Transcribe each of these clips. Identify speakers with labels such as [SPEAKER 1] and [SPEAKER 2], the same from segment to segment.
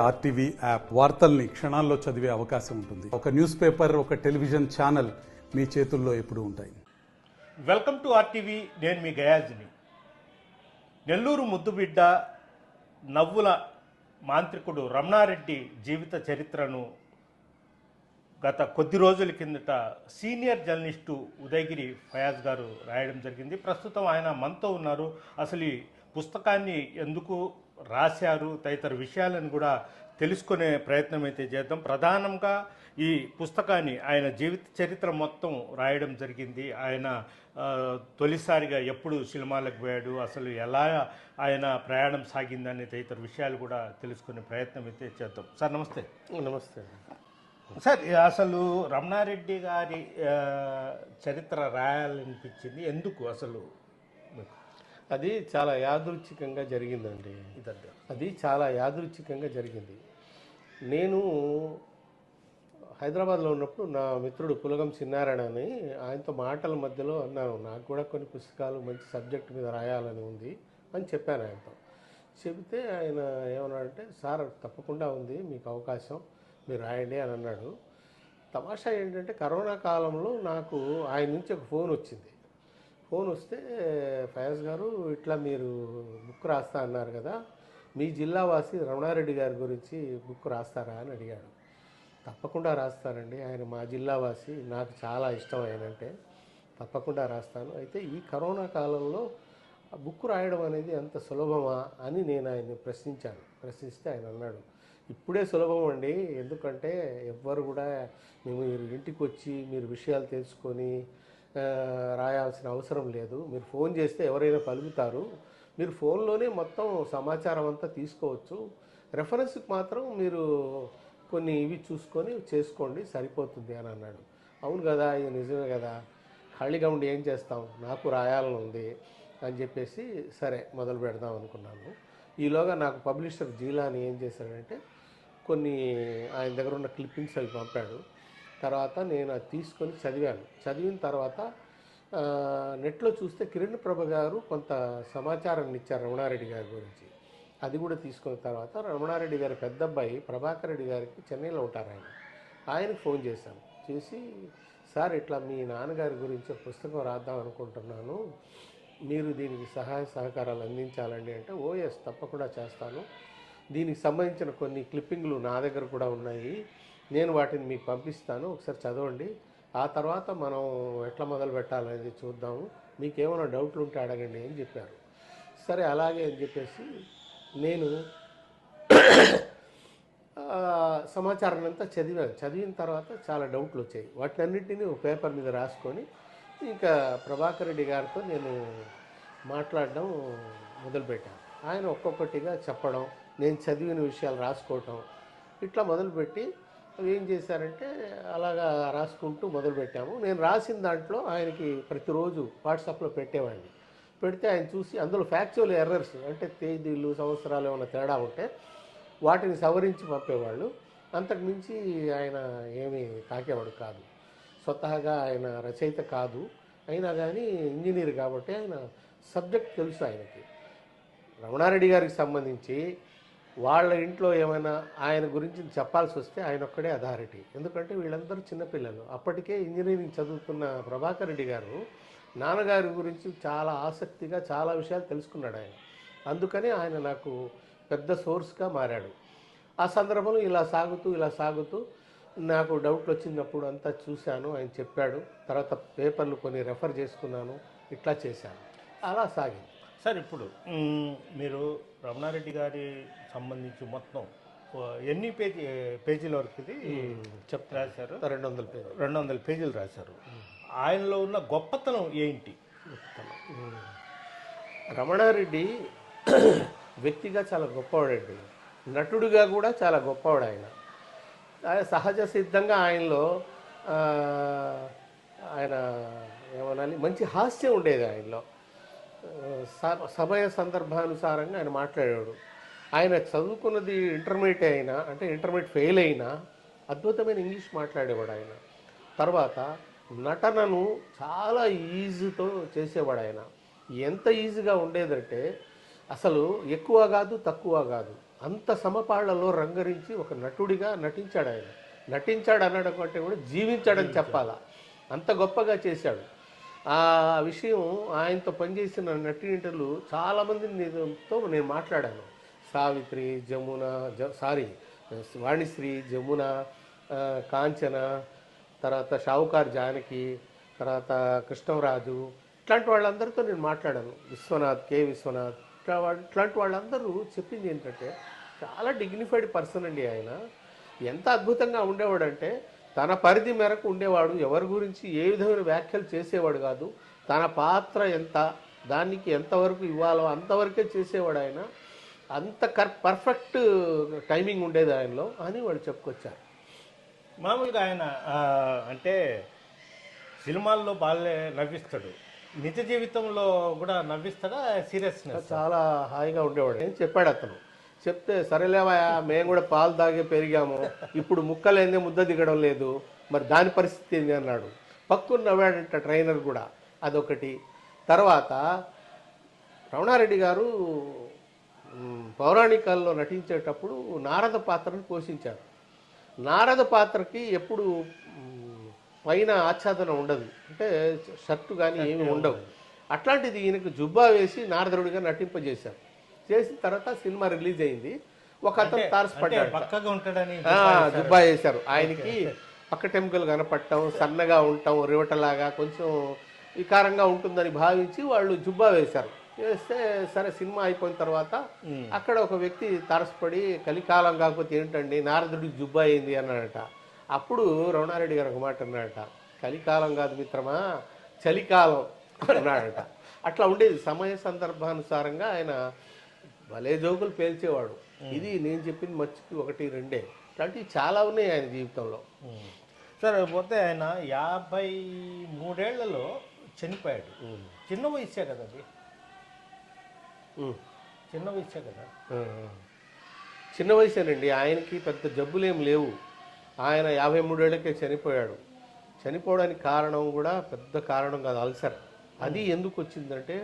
[SPEAKER 1] RTV app వార్తల్ని క్షణాల్లో చదివే అవకాశం ఉంటుంది. ఒక న్యూస్ పేపర్, ఒక టెలివిజన్ ఛానల్ మీ చేతుల్లో ఎప్పుడూ ఉంటాయి.
[SPEAKER 2] Welcome to RTV. నేను మీ గయాజ్ని. నెల్లూరు ముద్దుబిడ్డ నవ్వుల మాంత్రికుడు రమణారెడ్డి జీవిత చరిత్రను గత కొద్ది రోజుల కిందట సీనియర్ జర్నలిస్టు ఉదయగిరి ఫయాజ్ గారు రాయడం జరిగింది. ప్రస్తుతం ఆయన మనతో ఉన్నారు. అసలు ఈ పుస్తకాన్ని ఎందుకు రాశారు తదితర విషయాలను కూడా తెలుసుకునే ప్రయత్నం అయితే చేద్దాం. ప్రధానంగా ఈ పుస్తకాన్ని ఆయన జీవిత చరిత్ర మొత్తం రాయడం జరిగింది. ఆయన తొలిసారిగా ఎప్పుడు సినిమాలకు పోయాడు, అసలు ఎలా ఆయన ప్రయాణం సాగిందని తదితర విషయాలు కూడా తెలుసుకునే ప్రయత్నం అయితే చేద్దాం. సార్ నమస్తే.
[SPEAKER 3] నమస్తే
[SPEAKER 2] సార్, అసలు రమణారెడ్డి గారి చరిత్ర రాయాలనిపించింది ఎందుకు అసలు?
[SPEAKER 3] అది చాలా యాదృచ్ఛికంగా జరిగిందండి. అది చాలా యాదృచ్ఛికంగా జరిగింది. నేను హైదరాబాద్లో ఉన్నప్పుడు నా మిత్రుడు పులగం చిన్నారాయణ అని ఆయనతో మాటల మధ్యలో అన్నాను, నాకు కూడా కొన్ని పుస్తకాలు మంచి సబ్జెక్ట్ మీద రాయాలని ఉంది అని చెప్పాను ఆయనతో. చెబితే ఆయన ఏమన్నాడంటే, సార్ తప్పకుండా ఉంది, మీకు అవకాశం, మీరు రాయండి అని అన్నాడు. తమాషా ఏంటంటే కరోనా కాలంలో నాకు ఆయన నుంచి ఒక ఫోన్ వచ్చింది. ఫోన్ వస్తే, ఫయాజ్ గారు ఇట్లా మీరు బుక్ రాస్తా అన్నారు కదా, మీ జిల్లావాసి రమణారెడ్డి గారి గురించి బుక్ రాస్తారా అని అడిగాడు. తప్పకుండా రాస్తానండి, ఆయన మా జిల్లావాసి, నాకు చాలా ఇష్టం ఆయనంటే, తప్పకుండా రాస్తాను. అయితే ఈ కరోనా కాలంలో బుక్ రాయడం అనేది అంత సులభమా అని నేను ఆయన్ని ప్రశ్నించాను. ప్రశ్నిస్తే ఆయన అన్నాడు, ఇప్పుడే సులభం అండి, ఎందుకంటే ఎవ్వరు కూడా మేము ఇంటికి వచ్చి మీరు విషయాలు తెలుసుకొని రాయాల్సిన అవసరం లేదు. మీరు ఫోన్ చేస్తే ఎవరైనా పలుకుతారు, మీరు ఫోన్లోనే మొత్తం సమాచారం అంతా తీసుకోవచ్చు, రెఫరెన్స్కి మాత్రం మీరు కొన్ని ఇవి చూసుకొని చేసుకోండి, సరిపోతుంది అని అన్నాడు. అవును కదా, ఇది నిజమే కదా, ఖాళీగా ఉండి ఏం చేస్తాం, నాకు రాయాలని ఉంది అని చెప్పేసి సరే మొదలు పెడదాం అనుకున్నాను. ఈలోగా నాకు పబ్లిషర్ జీలాని ఏం చేశాడంటే కొన్ని ఆయన దగ్గర ఉన్న క్లిప్పింగ్స్ అవి పంపాడు. తర్వాత నేను అది తీసుకొని చదివాను. చదివిన తర్వాత నెట్లో చూస్తే కిరణ్ ప్రభ గారు కొంత సమాచారాన్ని ఇచ్చారు రమణారెడ్డి గారి గురించి. అది కూడా తీసుకున్న తర్వాత రమణారెడ్డి గారి పెద్ద అబ్బాయి ప్రభాకర్ రెడ్డి గారికి చెన్నైలో ఉంటారు ఆయనకు ఫోన్ చేశాను. చేసి, సార్ ఇట్లా మీ నాన్నగారి గురించి ఒక పుస్తకం రాద్దాం అనుకుంటున్నాను, మీరు దీనికి సహాయ సహకారాలు అందించాలండి అంటే, ఓఎస్ తప్పకుండా చేస్తాను, దీనికి సంబంధించిన కొన్ని క్లిప్పింగ్లు నా దగ్గర కూడా ఉన్నాయి, నేను వాటిని మీకు పంపిస్తాను, ఒకసారి చదవండి, ఆ తర్వాత మనం ఎట్లా మొదలు పెట్టాలనేది చూద్దాము, మీకేమైనా డౌట్లు ఉంటే అడగండి అని చెప్పారు. సరే అలాగే అని చెప్పేసి నేను సమాచారాన్ని అంతా చదివాను. చదివిన తర్వాత చాలా డౌట్లు వచ్చాయి. వాటినన్నింటినీ ఒక పేపర్ మీద రాసుకొని ఇంకా ప్రభాకర్ రెడ్డి గారితో నేను మాట్లాడడం మొదలుపెట్టాను. ఆయన ఒక్కొక్కటిగా చెప్పడం, నేను చదివిన విషయాలు రాసుకోవటం, ఇట్లా మొదలుపెట్టి అవి ఏం చేశారంటే అలాగా రాసుకుంటూ మొదలుపెట్టాము. నేను రాసిన దాంట్లో ఆయనకి ప్రతిరోజు వాట్సాప్లో పెట్టేవాడిని. పెడితే ఆయన చూసి అందులో ఫ్యాక్చువల్ ఎర్రర్స్ అంటే తేదీలు సంవత్సరాలు ఏమైనా తేడా ఉంటే వాటిని సవరించి పంపేవాళ్ళు. అంతకుమించి ఆయన ఏమీ తాకేవాడు కాదు. స్వతహాగా ఆయన రచయిత కాదు, అయినా కానీ ఇంజనీర్ కాబట్టి ఆయన సబ్జెక్ట్ తెలుసు ఆయనకి. రమణారెడ్డి గారికి సంబంధించి వాళ్ళ ఇంట్లో ఏమైనా ఆయన గురించి చెప్పాల్సి వస్తే ఆయన ఒక్కడే అథారిటీ. ఎందుకంటే వీళ్ళందరూ చిన్నపిల్లలు. అప్పటికే ఇంజనీరింగ్ చదువుతున్న ప్రభాకర్ రెడ్డి గారు నాన్నగారి గురించి చాలా ఆసక్తిగా చాలా విషయాలు తెలుసుకున్నాడు ఆయన. అందుకని ఆయన నాకు పెద్ద సోర్స్గా మారాడు. ఆ సందర్భంలో ఇలా సాగుతూ నాకు డౌట్లు వచ్చినప్పుడు అంతా చూశాను, ఆయన చెప్పాడు, తర్వాత పేపర్లు కొన్ని రెఫర్ చేసుకున్నాను, ఇట్లా చేశాను, అలా సాగింది.
[SPEAKER 2] సార్, ఇప్పుడు మీరు రమణారెడ్డి గారి సంబంధించి మొత్తం ఎన్ని పేజీల వరకు ఇది రాశారు? 200 పేజీలు రాశారు. ఆయనలో ఉన్న గొప్పతనం ఏంటి?
[SPEAKER 3] రమణారెడ్డి వ్యక్తిగా చాలా గొప్పవాడండి, నటుడిగా కూడా చాలా గొప్పవాడు. ఆయన సహజ సిద్ధంగా ఆయనలో ఆయన ఏమనాలి, మంచి హాస్యం ఉండేది ఆయనలో. సమయ సందర్భానుసారంగా ఆయన మాట్లాడేవాడు. ఆయన చదువుకున్నది ఇంటర్మీడియట్ అయినా, అంటే ఇంటర్మీడియట్ ఫెయిల్ అయినా అద్భుతమైన ఇంగ్లీష్ మాట్లాడేవాడు ఆయన. తర్వాత నటనను చాలా ఈజీతో చేసేవాడు ఆయన. ఎంత ఈజీగా ఉండేదంటే అసలు ఎక్కువ కాదు తక్కువ కాదు, అంత సమపాళ్లలో రంగరించి ఒక నటుడిగా నటించాడు ఆయన. నటించాడు అనడం కంటే కూడా జీవించాడని చెప్పాలా, అంత గొప్పగా చేశాడు. ఆ విషయం ఆయనతో పనిచేసిన నటీనటులు చాలామందితో నేను మాట్లాడాను. సావిత్రి, జమున, వాణిశ్రీ, జమున, కాంచన, తర్వాత షావుకార్ జానకి, తర్వాత కృష్ణరాజు, ఇట్లాంటి వాళ్ళందరితో నేను మాట్లాడాను. విశ్వనాథ్, కె విశ్వనాథ్, ఇట్లాంటి వాళ్ళందరూ చెప్పింది ఏంటంటే చాలా డిగ్నిఫైడ్ పర్సన్ అండి ఆయన. ఎంత అద్భుతంగా ఉండేవాడంటే తన పరిధి మేరకు ఉండేవాడు, ఎవరి గురించి ఏ విధమైన వ్యాఖ్యలు చేసేవాడు కాదు. తన పాత్ర ఎంత, దానికి ఎంతవరకు ఇవ్వాలో అంతవరకే చేసేవాడు ఆయన. అంత పర్ఫెక్ట్ టైమింగ్ ఉండేది ఆయనలో అని వాళ్ళు చెప్పుకొచ్చారు.
[SPEAKER 2] మామూలుగా ఆయన అంటే సినిమాల్లో బాగా నవ్విస్తాడు, నిజ జీవితంలో కూడా నవ్విస్తాడా? సీరియస్నెస్
[SPEAKER 3] చాలా హాయిగా ఉండేవాడు అని చెప్పాడు అతను. చెప్తే సరేలేవయా, మేము కూడా పాలు తాగే పెరిగాము, ఇప్పుడు ముక్కలేదే ముద్ద దిగడం లేదు, మరి దాని పరిస్థితి ఏంది అన్నాడు. పక్కున నవ్వాడంట ట్రైనర్ కూడా. అదొకటి. తర్వాత రమణారెడ్డి గారు పౌరాణికాల్లో నటించేటప్పుడు నారద పాత్రను పోషించారు. నారద పాత్రకి ఎప్పుడు పైన ఆచ్ఛాదన ఉండదు, అంటే షర్టు కానీ ఏమి ఉండవు. అట్లాంటిది ఈయనకు జుబ్బా వేసి నారదుడిగా నటింపజేశారు. చేసిన తర్వాత సినిమా రిలీజ్ అయింది. ఒక అతను తారసపడ్డాడు,
[SPEAKER 2] పక్కగా ఉంటాడని
[SPEAKER 3] జుబ్బా వేశారు. ఆయనకి పక్కటెంకలు కనపడటం, సన్నగా ఉండటం, రివటలాగా కొంచెం వికారంగా ఉంటుందని భావించి వాళ్ళు జుబ్బా వేశారు. వేస్తే సరే సినిమా అయిపోయిన తర్వాత అక్కడ ఒక వ్యక్తి తారసపడి కలికాలం కాకపోతే ఏంటండి నారదుడికి జుబ్బా అయింది అన్నాడట. అప్పుడు రమణారెడ్డి గారు ఒక మాట అన్నాడట, కలికాలం కాదు మిత్రమా, చలికాలం అన్నాడట. అట్లా ఉండేది. సమయ సందర్భానుసారంగా ఆయన భలే జోకులు పేల్చేవాడు. ఇది నేను చెప్పింది మర్చికి 1, 2 ఇట్లాంటివి చాలా ఉన్నాయి ఆయన జీవితంలో.
[SPEAKER 2] సరే, పోతే ఆయన 53 ఏళ్లలో చనిపోయాడు. చిన్న వయసే కదా అది, చిన్న వయసే కదా.
[SPEAKER 3] చిన్న వయసేనండి. ఆయనకి పెద్ద జబ్బులేం లేవు. ఆయన 53 ఏళ్ళకే చనిపోయాడు. చనిపోవడానికి కారణం కూడా పెద్ద కారణం కాదు, అల్సర్. అది ఎందుకు వచ్చిందంటే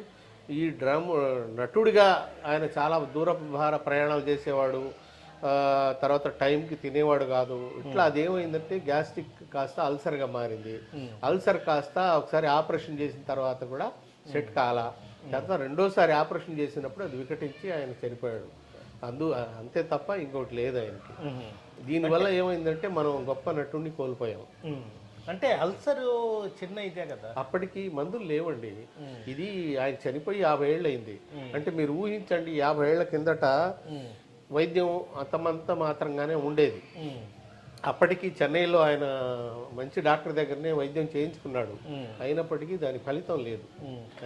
[SPEAKER 3] ఈ నటుడిగా ఆయన చాలా దూరపు భార ప్రయాణాలు చేసేవాడు, తర్వాత టైంకి తినేవాడు కాదు. ఇట్లా అదేమైందంటే గ్యాస్ట్రిక్ కాస్త అల్సర్గా మారింది. అల్సర్ కాస్త ఒకసారి ఆపరేషన్ చేసిన తర్వాత కూడా సెట్ కాలా. తర్వాత రెండోసారి ఆపరేషన్ చేసినప్పుడు అది వికటించి ఆయన చనిపోయాడు. అంతే తప్ప ఇంకోటి లేదు ఆయనకి. దీనివల్ల ఏమైందంటే మనం గొప్ప నటుడిని కోల్పోయాం.
[SPEAKER 2] అంటే అల్సర్ చిన్న ఇదే కదా,
[SPEAKER 3] అప్పటికి మందులు లేవండి. ఇది ఆయన చనిపోయి 50 ఏళ్ళు అయింది. అంటే మీరు ఊహించండి, 50 ఏళ్ల కిందట వైద్యం అంతమంత మాత్రంగానే ఉండేది. అప్పటికి చెన్నైలో ఆయన మంచి డాక్టర్ దగ్గరనే వైద్యం చేయించుకున్నాడు, అయినప్పటికీ దాని ఫలితం లేదు.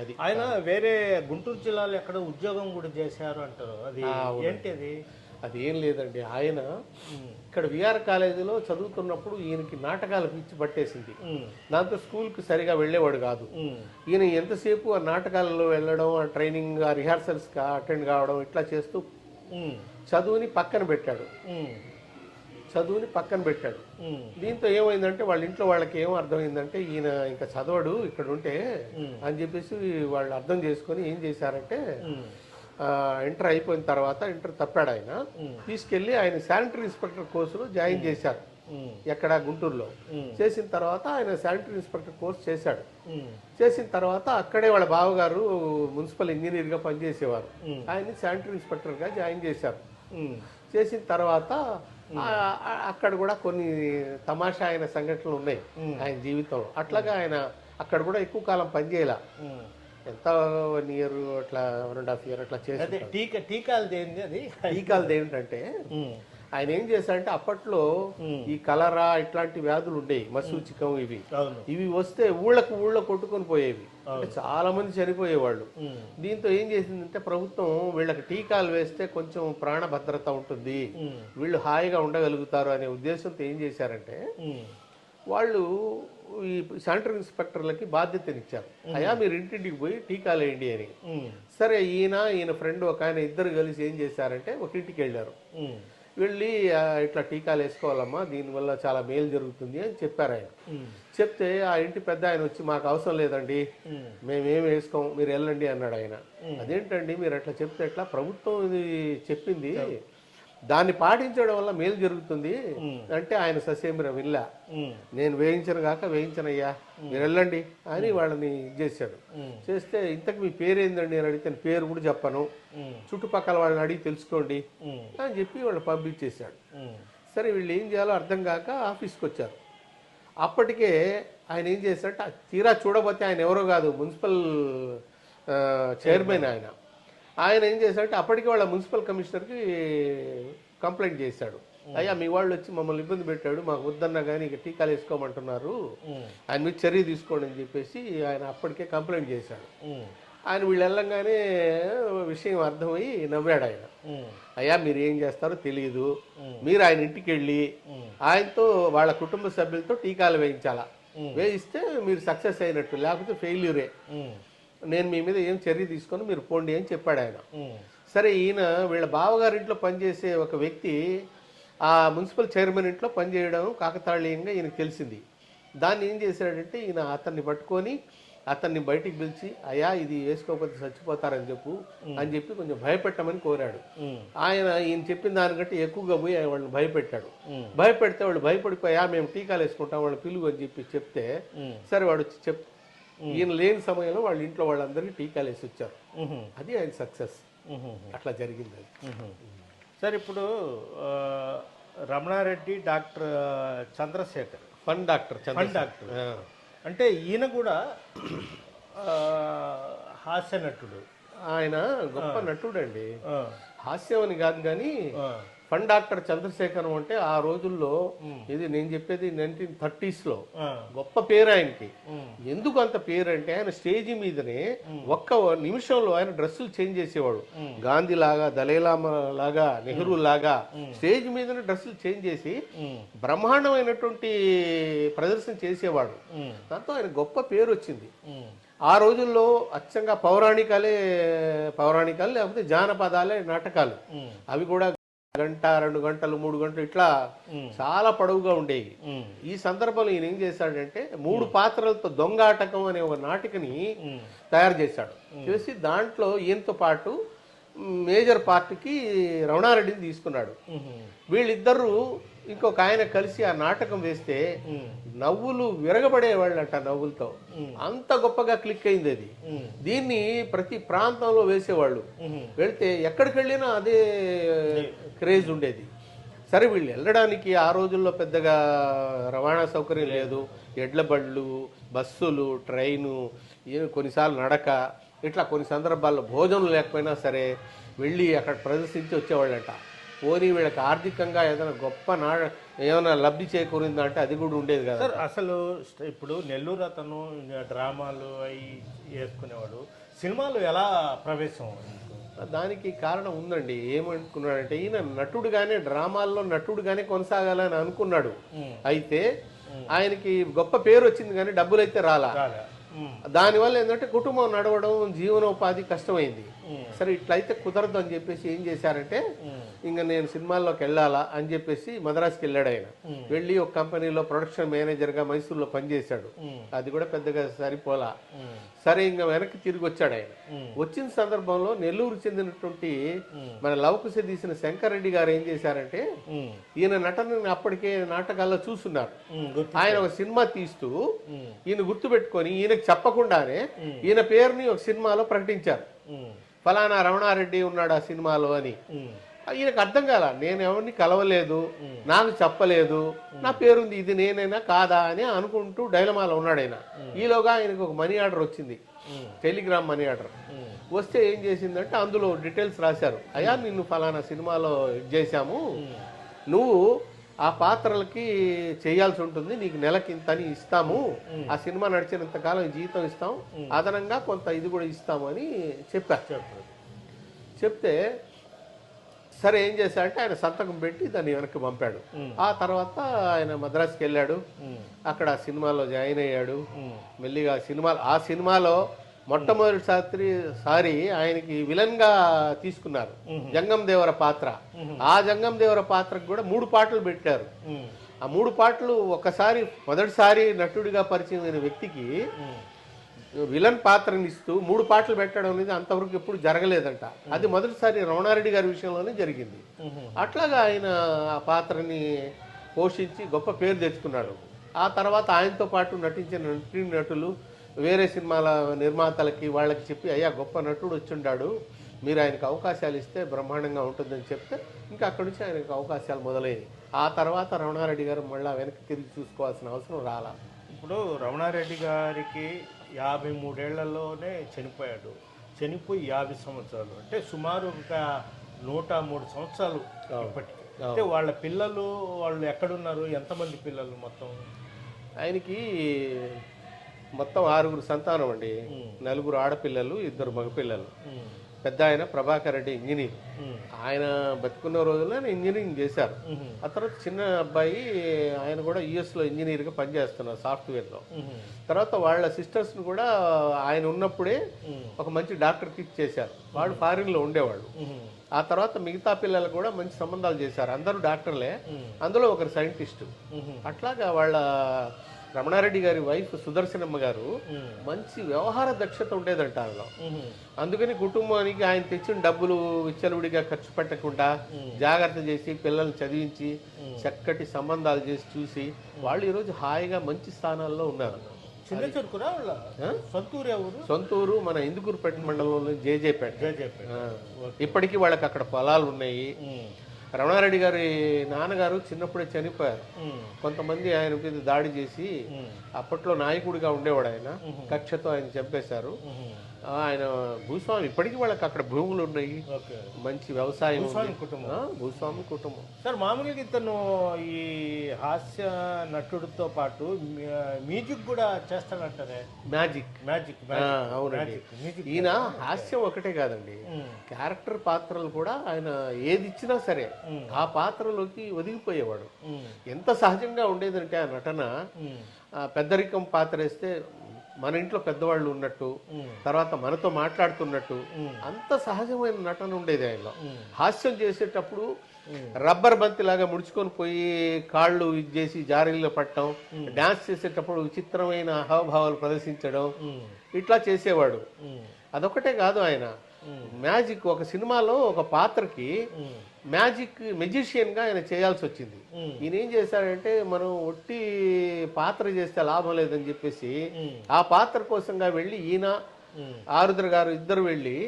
[SPEAKER 3] అది
[SPEAKER 2] ఆయన వేరే గుంటూరు జిల్లాలో ఎక్కడ ఉద్యోగం కూడా చేశారు అంటారు, అది ఏంటి?
[SPEAKER 3] అది ఏం లేదండి. ఆయన ఇక్కడ విఆర్ కాలేజీలో చదువుతున్నప్పుడు ఈయనకి నాటకాలు పిచ్చి పట్టేసింది. దాంతో స్కూల్కి సరిగా వెళ్ళేవాడు కాదు. ఈయన ఎంతసేపు ఆ నాటకాలలో వెళ్ళడం, ఆ ట్రైనింగ్, ఆ రిహార్సల్స్కి అటెండ్ కావడం ఇట్లా చేస్తూ చదువుని పక్కన పెట్టాడు. దీంతో ఏమైందంటే వాళ్ళ ఇంట్లో వాళ్ళకి ఏం అర్థమైందంటే ఈయన ఇంకా చదవడు ఇక్కడ ఉంటే అని చెప్పేసి వాళ్ళు అర్థం చేసుకొని ఏం చేశారంటే ఇంటర్ అయిపోయిన తర్వాత ఇంటర్ తప్పాడు ఆయన, తీసుకెళ్లి ఆయన శానిటరీ ఇన్స్పెక్టర్ కోర్సులో జాయిన్ చేశారు ఎక్కడ గుంటూరులో. చేసిన తర్వాత ఆయన శానిటరీ ఇన్స్పెక్టర్ కోర్స్ చేశాడు. చేసిన తర్వాత అక్కడే వాళ్ళ బావగారు మున్సిపల్ ఇంజనీర్గా పనిచేసేవారు, ఆయన్ని శానిటరీ ఇన్స్పెక్టర్గా జాయిన్ చేశారు. చేసిన తర్వాత అక్కడ కూడా కొన్ని తమాషా అయిన సంఘటనలు ఉన్నాయి ఆయన జీవితంలో. అట్లాగా ఆయన అక్కడ కూడా ఎక్కువ కాలం పనిచేయాల, ఎంత 1 year అట్లా 1.5 years అట్లా చేసి. టీకాలది ఏంటంటే ఆయన ఏం చేశారంటే అప్పట్లో ఈ కలరా ఇట్లాంటి వ్యాధులు ఉండేవి, మసూచికం ఇవి వస్తే ఊళ్ళో కొట్టుకొని పోయేవి, అంటే చాలా మంది చనిపోయేవాళ్ళు. దీంతో ఏం చేసిందంటే ప్రభుత్వం వీళ్ళకి టీకాలు వేస్తే కొంచెం ప్రాణ భద్రత ఉంటుంది, వీళ్ళు హాయిగా ఉండగలుగుతారు అనే ఉద్దేశంతో ఏం చేశారంటే వాళ్ళు ఈ శానిటరీ ఇన్స్పెక్టర్లకి బాధ్యతనిచ్చారు. అయ్యా మీరు ఇంటింటికి పోయి టీకాలు వేయండి అని. సరే ఈయన ఫ్రెండ్ ఒక ఆయన ఇద్దరు కలిసి ఏం చేశారంటే ఒక ఇంటికి వెళ్ళారు. వెళ్ళి ఇట్లా టీకాలు వేసుకోవాలమ్మా, దీనివల్ల చాలా మేలు జరుగుతుంది అని చెప్పారు ఆయన. చెప్తే ఆ ఇంటి పెద్ద ఆయన వచ్చి మాకు అవసరం లేదండి, మేమేమి వేసుకోం, మీరు వెళ్ళండి అన్నాడు ఆయన. అదేంటండి మీరు అట్లా చెప్తే ఎట్లా, ప్రభుత్వం ఇది చెప్పింది, దాన్ని పాటించడం వల్ల మేలు జరుగుతుంది అంటే ఆయన ససేమిరా విల్లా, నేను వేయించను కాక వేయించనయ్యా, మీరు వెళ్ళండి అని వాళ్ళని చేశాడు. చేస్తే ఇంతకు మీ పేరేందండి అని అడిగితే పేరు కూడా చెప్పను, చుట్టుపక్కల వాళ్ళని అడిగి తెలుసుకోండి అని చెప్పి వాళ్ళు పంపించేశాడు. సరే వీళ్ళు ఏం చేయాలో అర్థం కాక ఆఫీస్కి వచ్చారు. అప్పటికే ఆయన ఏం చేశాడంటే తీరా చూడబోతే ఆయన ఎవరో కాదు, మున్సిపల్ చైర్మన్ ఆయన ఏం చేశాడంటే అప్పటికే వాళ్ళ మున్సిపల్ కమిషనర్కి కంప్లైంట్ చేశాడు. అయ్యా మీ వాళ్ళు వచ్చి మమ్మల్ని ఇబ్బంది పెట్టాడు, మాకు వద్దన్నా కానీ ఇక టీకాలు వేసుకోమంటున్నారు, ఆయన మీద చర్య తీసుకోండి అని చెప్పేసి ఆయన అప్పటికే కంప్లైంట్ చేశాడు. ఆయన వీళ్ళు వెళ్ళంగానే విషయం అర్థమయ్యి నవ్వాడు ఆయన. అయ్యా మీరు ఏం చేస్తారో తెలియదు, మీరు ఆయన ఇంటికి వెళ్ళి ఆయనతో వాళ్ళ కుటుంబ సభ్యులతో టీకాలు వేయించాలా, వేయిస్తే మీరు సక్సెస్ అయినట్టు, లేకపోతే ఫెయిల్యూరే, నేను మీ మీద ఏం చర్య తీసుకొని మీరు పోండి అని చెప్పాడు ఆయన. సరే ఈయన వీళ్ళ బావగారింట్లో పనిచేసే ఒక వ్యక్తి ఆ మున్సిపల్ చైర్మన్ ఇంట్లో పనిచేయడం కాకతాళీయంగా ఈయనకు తెలిసింది. దాన్ని ఏం చేశాడంటే ఈయన అతన్ని పట్టుకొని అతన్ని బయటికి పిలిచి అయ్యా ఇది వేసుకోకపోతే చచ్చిపోతారని అని చెప్పి కొంచెం భయపెట్టమని కోరాడు. ఈయన చెప్పిన దానికంటే ఎక్కువగా పోయి ఆయన వాళ్ళని భయపెట్టాడు. భయపెడితే వాళ్ళు భయపడిపోయా మేము టీకాలు వేసుకుంటాం వాళ్ళు పిలువు అని చెప్పి చెప్తే సరే వాడు వచ్చి ఈయన లేని సమయంలో వాళ్ళ ఇంట్లో వాళ్ళందరికీ టీకాలు వేసి వచ్చారు. అది ఆయన సక్సెస్. అట్లా జరిగింది అది.
[SPEAKER 2] సార్ ఇప్పుడు రమణారెడ్డి డాక్టర్ చంద్రశేఖర్
[SPEAKER 3] ఫన్ డాక్టర్
[SPEAKER 2] అంటే ఈయన కూడా హాస్య నటుడు, ఆయన
[SPEAKER 3] గొప్ప నటుడు అండి. హాస్యం అని కాదు కానీ ఫన్ డాక్టర్ చంద్రశేఖరం అంటే ఆ రోజుల్లో ఇది నేను చెప్పేది 1930s లో గొప్ప పేరు ఆయనకి. ఎందుకు అంత పేరు అంటే ఆయన స్టేజి మీదనే ఒక్క నిమిషంలో ఆయన డ్రెస్సులు చేంజ్ చేసేవాడు. గాంధీ లాగా, దలైలామా లాగా, నెహ్రూ లాగా స్టేజ్ మీదనే డ్రెస్సులు చేంజ్ చేసి బ్రహ్మాండమైనటువంటి ప్రదర్శన చేసేవాడు. దాంతో ఆయన గొప్ప పేరు వచ్చింది. ఆ రోజుల్లో అచ్చంగా పౌరాణికాలు లేకపోతే జానపదాలే నాటకాలు, అవి కూడా గంట 2 గంటలు 3 గంటలు ఇట్లా చాలా పొడవుగా ఉండేవి. ఈ సందర్భంలో ఈయన ఏం చేశాడంటే 3 పాత్రలతో దొంగాటకం అనే ఒక నాటికని తయారు చేశాడు. చేసి దాంట్లో ఈయనతో పాటు మేజర్ పార్ట్కి రమణారెడ్డిని తీసుకున్నాడు. వీళ్ళిద్దరూ ఇంకొక ఆయన కలిసి ఆ నాటకం వేస్తే నవ్వులు విరగబడేవాళ్ళంట. నవ్వులతో అంత గొప్పగా క్లిక్ అయింది అది. దీన్ని ప్రతి ప్రాంతంలో వేసేవాళ్ళు, వెళ్తే ఎక్కడికి వెళ్ళినా అదే క్రేజ్ ఉండేది. సరే వీళ్ళు వెళ్ళడానికి ఆ రోజుల్లో పెద్దగా రవాణా సౌకర్యం లేదు, ఎడ్ల బళ్ళు, బస్సులు, ట్రైను, కొన్నిసార్లు నడక, ఇట్లా కొన్ని సందర్భాల్లో భోజనం లేకపోయినా సరే వెళ్ళి అక్కడ ప్రదర్శించి వచ్చేవాళ్ళంట. పోనీ వీళ్ళకి ఆర్థికంగా ఏదైనా గొప్ప ఏమైనా లబ్ధి చేకూరిందంటే అది కూడా ఉండేది కదా
[SPEAKER 2] సార్. అసలు ఇప్పుడు నెల్లూరు అతను డ్రామాలు అవి వేసుకునేవాడు, సినిమాలు ఎలా ప్రవేశం?
[SPEAKER 3] దానికి కారణం ఉందండి. ఏమనుకున్నాడంటే ఈయన నటుడుగానే, డ్రామాల్లో నటుడుగానే కొనసాగాలని అనుకున్నాడు. అయితే ఆయనకి గొప్ప పేరు వచ్చింది కానీ డబ్బులు అయితే రాలా. దానివల్ల ఏంటంటే కుటుంబం నడవడం, జీవనోపాధి కష్టమైంది. సరే ఇట్లయితే కుదరదు అని చెప్పేసి ఏం చేశారంటే ఇంకా నేను సినిమాల్లోకి వెళ్ళాలా అని చెప్పేసి మద్రాసుకి వెళ్ళాడు ఆయన. వెళ్ళి ఒక కంపెనీలో ప్రొడక్షన్ మేనేజర్గా మైసూర్లో పనిచేశాడు. అది కూడా పెద్దగా సరిపోలా. సరే ఇంకా వెనక్కి తిరిగి వచ్చాడు ఆయన. వచ్చిన సందర్భంలో నెల్లూరు చెందినటువంటి మన లవకుశ తీసిన శంకర్ రెడ్డి గారు ఏం చేశారంటే ఈయన నటనని అప్పటికే నాటకాల్లో చూస్తున్నారు. ఆయన ఒక సినిమా తీస్తూ ఈయన గుర్తుపెట్టుకొని ఈయనకు చెప్పకుండానే ఈయన పేరుని ఒక సినిమాలో ప్రకటించారు. ఫలానా రమణారెడ్డి ఉన్నాడు ఆ సినిమాలో అని. ఈయనకు అర్థం కాల, నేను ఎవరిని కలవలేదు, నాకు చెప్పలేదు, నా పేరుంది, ఇది నేనైనా కాదా అని అనుకుంటూ డైలమాలో ఉన్నాడు ఆయన. ఈలోగా ఆయనకు ఒక మనీ ఆర్డర్ వచ్చింది, టెలిగ్రామ్ మనీ ఆర్డర్ వస్తే ఏం చేసిందంటే అందులో డీటెయిల్స్ రాశారు. అయ్యా నిన్ను ఫలానా సినిమాలో ఇది చేశాము, నువ్వు ఆ పాత్రలకి చేయాల్సి ఉంటుంది, నీకు నెలకి ఇంత అని ఇస్తాము, ఆ సినిమా నడిచినంత కాలం జీతం ఇస్తాం, అదనంగా కొంత ఇది కూడా ఇస్తాము అని చెప్పారు. చెప్తే సరే ఏం చేశాడంటే ఆయన సంతకం పెట్టి దాన్ని వెనక్కి పంపాడు. ఆ తర్వాత ఆయన మద్రాసుకి వెళ్ళాడు, అక్కడ సినిమాలో జాయిన్ అయ్యాడు. మెల్లిగా ఆ సినిమాలో మొట్టమొదటిసారి ఆయనకి విలన్ గా తీసుకున్నారు జంగం దేవర పాత్ర. ఆ జంగం దేవర పాత్రకు కూడా 3 పాటలు పెట్టారు. ఆ 3 పాటలు మొదటిసారి నటుడిగా పరిచయం అయిన వ్యక్తికి విలన్ పాత్రని ఇస్తూ 3 పాటలు పెట్టడం అనేది అంతవరకు ఎప్పుడు జరగలేదంట. అది మొదటిసారి రమణారెడ్డి గారి విషయంలోనే జరిగింది. అట్లాగా ఆయన ఆ పాత్రని పోషించి గొప్ప పేరు తెచ్చుకున్నాడు. ఆ తర్వాత ఆయనతో పాటు నటించిన నటులు వేరే సినిమాల నిర్మాతలకి వాళ్ళకి చెప్పి, అయ్యా గొప్ప నటుడు వచ్చిండాడు, మీరు ఆయనకు అవకాశాలు ఇస్తే బ్రహ్మాండంగా ఉంటుందని చెప్తే ఇంకా అక్కడి నుంచి ఆయనకు అవకాశాలు మొదలైనవి. ఆ తర్వాత రమణారెడ్డి గారు మళ్ళీ వెనక్కి తిరిగి చూసుకోవాల్సిన అవసరం రాలా.
[SPEAKER 2] ఇప్పుడు రమణారెడ్డి గారికి 53 ఏళ్లలోనే చనిపోయాడు. చనిపోయి 50 సంవత్సరాలు అంటే సుమారు ఒక 103 సంవత్సరాలు ఇప్పటికి. అంటే వాళ్ళ పిల్లలు వాళ్ళు ఎక్కడున్నారు, ఎంతమంది పిల్లలు మొత్తం?
[SPEAKER 3] ఆయనకి మొత్తం 6 సంతానం అండి. 4 ఆడపిల్లలు, 2 మగపిల్లలు. పెద్ద ఆయన ప్రభాకర్ రెడ్డి ఇంజనీర్. ఆయన బతుకున్న రోజుల్లో ఇంజనీరింగ్ చేశారు. ఆ తర్వాత చిన్న అబ్బాయి ఆయన కూడా యుఎస్లో ఇంజనీర్గా పనిచేస్తున్నారు సాఫ్ట్వేర్లో. తర్వాత వాళ్ళ సిస్టర్స్ని కూడా ఆయన ఉన్నప్పుడే ఒక మంచి డాక్టర్ కిక్ చేశారు. వాళ్ళు ఫారిన్లో ఉండేవాళ్ళు. ఆ తర్వాత మిగతా పిల్లలు కూడా మంచి సంబంధాలు చేశారు. అందరూ డాక్టర్లే, అందులో ఒకరు సైంటిస్టు. అట్లాగా వాళ్ళ రమణారెడ్డి గారి వైఫ్ సుదర్శనమ్మ గారు మంచి వ్యవహార దక్షత ఉండేదంట ఆయనలో. అందుకని కుటుంబానికి ఆయన తెచ్చిన డబ్బులు విచ్చలవిడిగా ఖర్చు పెట్టకుండా జాగ్రత్త చేసి పిల్లల్ని చదివించి చక్కటి సంబంధాలు చేసి చూసి వాళ్ళు ఈరోజు హాయిగా మంచి స్థానాల్లో ఉన్నారు.
[SPEAKER 2] చిన్న చెరుకురా వాళ్ళ సొంతూరు ఎవరు?
[SPEAKER 3] సొంతూరు మన ఇందుకూరుపేట మండలంలో జేజేపేట. ఇప్పటికీ వాళ్ళకి అక్కడ పొలాలు ఉన్నాయి. రమణారెడ్డి గారి నాన్నగారు చిన్నప్పుడే చనిపోయారు. కొంతమంది ఆయన మీద దాడి చేసి, అప్పట్లో నాయకుడిగా ఉండేవాడు ఆయన, కక్షతో ఆయన చంపేశారు. ఆయన భూస్వామి. ఇప్పటికీ వాళ్ళకి అక్కడ భూములు ఉన్నాయి, మంచి వ్యవసాయం, భూస్వామి కుటుంబం.
[SPEAKER 2] సార్ మామూలుగా ఇతను ఈ హాస్య నటుడితో పాటు మ్యూజిక్ కూడా చేస్తాడంటారే?
[SPEAKER 3] మ్యాజిక్ అవునండి. ఈయన హాస్యం ఒకటే కాదండి, క్యారెక్టర్ పాత్రలు కూడా ఆయన ఏది ఇచ్చినా సరే ఆ పాత్రలోకి ఒదిగిపోయేవాడు. ఎంత సహజంగా ఉండేదంటే ఆ నటన. పెద్దరికం పాత్ర వేస్తే మన ఇంట్లో పెద్దవాళ్ళు ఉన్నట్టు, తర్వాత మనతో మాట్లాడుతున్నట్టు, అంత సహజమైన నటన ఉండేది ఆయనలో. హాస్యం చేసేటప్పుడు రబ్బర్ బంతిలాగా ముడుచుకొని పోయి కాళ్ళు ఇది చేసి జారీలో పట్టడం, డాన్స్ చేసేటప్పుడు విచిత్రమైన హావభావాలు ప్రదర్శించడం, ఇట్లా చేసేవాడు. అదొకటే కాదు, ఆయన మ్యాజిక్. ఒక సినిమాలో ఒక పాత్రకి మెజిషియన్గా ఆయన చేయాల్సి వచ్చింది. ఈయన ఏం చేశాడంటే, మనం ఒట్టి పాత్ర చేస్తే లాభం లేదని చెప్పేసి ఆ పాత్ర కోసంగా వెళ్ళి ఈయన ఆరుద్ర గారు ఇద్దరు వెళ్ళి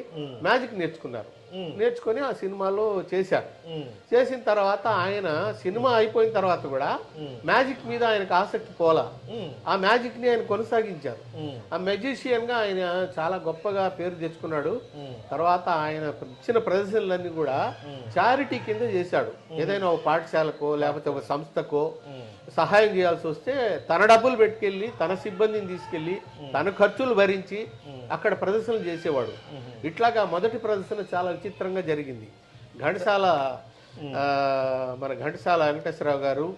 [SPEAKER 3] మ్యాజిక్ నేర్చుకున్నారు. నేర్చుకొని ఆ సినిమాలో చేశారు. చేసిన తర్వాత ఆయన సినిమా అయిపోయిన తర్వాత కూడా మ్యాజిక్ మీద ఆయనకు ఆసక్తి పోలా. ఆ మ్యాజిక్ ని ఆయన కొనసాగించారు. ఆ మెజిషియన్ గా ఆయన చాలా గొప్పగా పేరు తెచ్చుకున్నాడు. తర్వాత ఆయన ఇచ్చిన ప్రదర్శనలన్నీ కూడా చారిటీ కింద చేశాడు. ఏదైనా ఒక పాఠశాలకో లేకపోతే ఒక సంస్థకో సహాయం చేయాల్సి వస్తే తన డబ్బులు పెట్టుకెళ్ళి, తన సిబ్బందిని తీసుకెళ్లి, తన ఖర్చులు భరించి అక్కడ ప్రదర్శనలు చేసేవాడు. ఇట్లాగా మొదటి ప్రదర్శన చాలా విచిత్రంగా జరిగింది. మన ఘంటసాల వెంకటేశ్వరరావు గారు,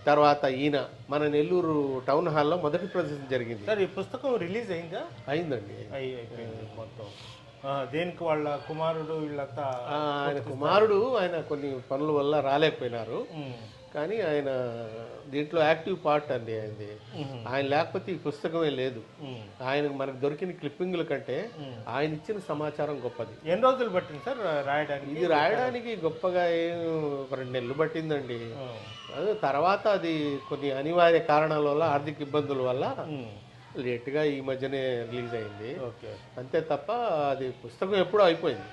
[SPEAKER 3] తర్వాత ఈయన మన నెల్లూరు టౌన్ హాల్లో మొదటి ప్రదర్శన జరిగింది.
[SPEAKER 2] సార్ ఈ పుస్తకం రిలీజ్ అయిందా?
[SPEAKER 3] అయిందండి.
[SPEAKER 2] మొత్తం దేనికి వాళ్ళ కుమారుడు వీళ్ళంతా?
[SPEAKER 3] ఆయన కుమారుడు ఆయన కొన్ని పనుల వల్ల రాలేకపోయినారు. కానీ ఆయన దీంట్లో యాక్టివ్ పార్ట్ అండి ఆయనది. ఆయన లేకపోతే ఈ పుస్తకమే లేదు. ఆయన మనకు దొరికిన క్లిప్పింగ్ల కంటే ఆయన ఇచ్చిన సమాచారం గొప్పది.
[SPEAKER 2] ఎన్ని రోజులు పట్టింది సార్ రాయడానికి?
[SPEAKER 3] ఇది రాయడానికి గొప్పగా 2 నెలలు పట్టిందండి. అది తర్వాత అది కొన్ని అనివార్య కారణాల వల్ల, ఆర్థిక ఇబ్బందుల వల్ల లేట్గా ఈ మధ్యనే రిలీజ్ అయింది. అంతే తప్ప అది పుస్తకం ఎప్పుడో అయిపోయింది.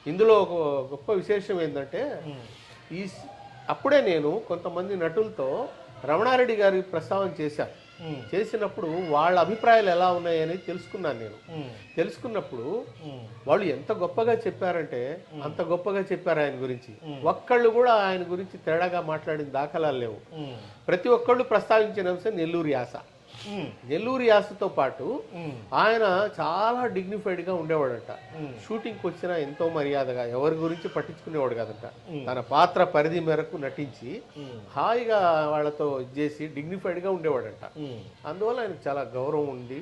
[SPEAKER 3] ఇందులో ఒక గొప్ప విశేషం ఏంటంటే, అప్పుడే నేను కొంతమంది నటులతో రమణారెడ్డి గారి ప్రస్తావన చేశాను. చేసినప్పుడు వాళ్ళ అభిప్రాయాలు ఎలా ఉన్నాయని తెలుసుకున్నాను నేను. తెలుసుకున్నప్పుడు వాళ్ళు ఎంత గొప్పగా చెప్పారంటే అంత గొప్పగా చెప్పారు ఆయన గురించి. ఒక్కళ్ళు కూడా ఆయన గురించి తేడాగా మాట్లాడిన దాఖలాలు లేవు. ప్రతి ఒక్కళ్ళు ప్రస్తావించిన అంశం నెల్లూరు యాస. నెల్లూరు యాసతో పాటు ఆయన చాలా డిగ్నిఫైడ్ గా ఉండేవాడట. షూటింగ్కి వచ్చినా ఎంతో మర్యాదగా, ఎవరి గురించి పట్టించుకునేవాడు కాదంట. తన పాత్ర పరిధి మేరకు నటించి హాయిగా వాళ్ళతో చేసి డిగ్నిఫైడ్ గా ఉండేవాడట. అందువల్ల ఆయనకు చాలా గౌరవం ఉంది,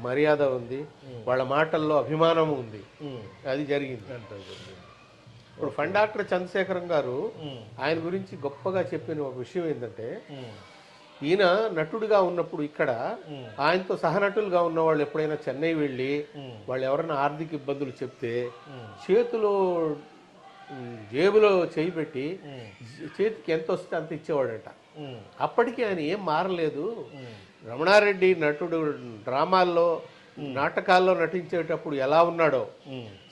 [SPEAKER 3] మర్యాద ఉంది, వాళ్ళ మాటల్లో అభిమానం ఉంది. అది జరిగింది. ఇప్పుడు ఫండ్ డాక్టర్ చంద్రశేఖరం గారు ఆయన గురించి గొప్పగా చెప్పిన ఒక విషయం ఏంటంటే, ఈయన నటుడిగా ఉన్నప్పుడు ఇక్కడ ఆయనతో సహనటులుగా ఉన్న వాళ్ళు ఎప్పుడైనా చెన్నై వెళ్ళి వాళ్ళు ఎవరైనా ఆర్థిక ఇబ్బందులు చెప్తే చేతిలో జేబులో చేయి పెట్టి చేతికి ఎంత వస్తే అంత ఇచ్చేవాడట. అప్పటికి ఆయన ఏం మారలేదు. రమణారెడ్డి నటుడు డ్రామాల్లో నాటకాల్లో నటించేటప్పుడు ఎలా ఉన్నాడో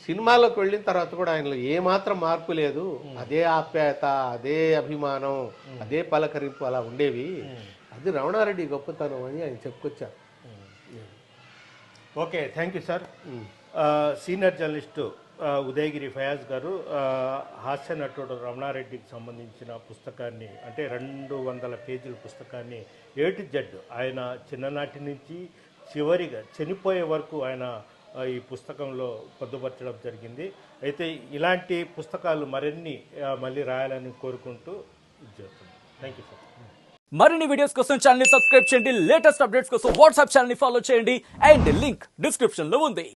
[SPEAKER 3] సినిమాలోకి వెళ్ళిన తర్వాత కూడా ఆయనలో ఏమాత్రం మార్పు లేదు. అదే ఆప్యాయత, అదే అభిమానం, అదే పలకరింపు అలా ఉండేవి. అది రమణారెడ్డి గొప్పతనం అని ఆయన చెప్పుకొచ్చారు.
[SPEAKER 2] Okay, thank you sir. Senior journalist Udayagiri Fayaz గారు హాస్య నటుడు రమణారెడ్డికి సంబంధించిన పుస్తకాన్ని, అంటే 200 పేజీల పుస్తకాన్ని A to Z ఆయన చిన్ననాటి నుంచి చివరిగా చనిపోయే వరకు ఆయన ఈ పుస్తకంలో పొందుపరచడం జరిగింది. అయితే ఇలాంటి పుస్తకాలు మరిన్ని మళ్ళీ రాయాలని కోరుకుంటూ చేస్తున్నాం. Thank you sir.
[SPEAKER 4] మరిన్ని వీడియోస్ కోసం ఛానల్ ని సబ్స్క్రైబ్ చేయండి. లేటెస్ట్ అప్డేట్స్ కోసం వాట్సాప్ ఛానల్ ని ఫాలో చేయండి. అండ్ లింక్ డిస్క్రిప్షన్ లో ఉంది.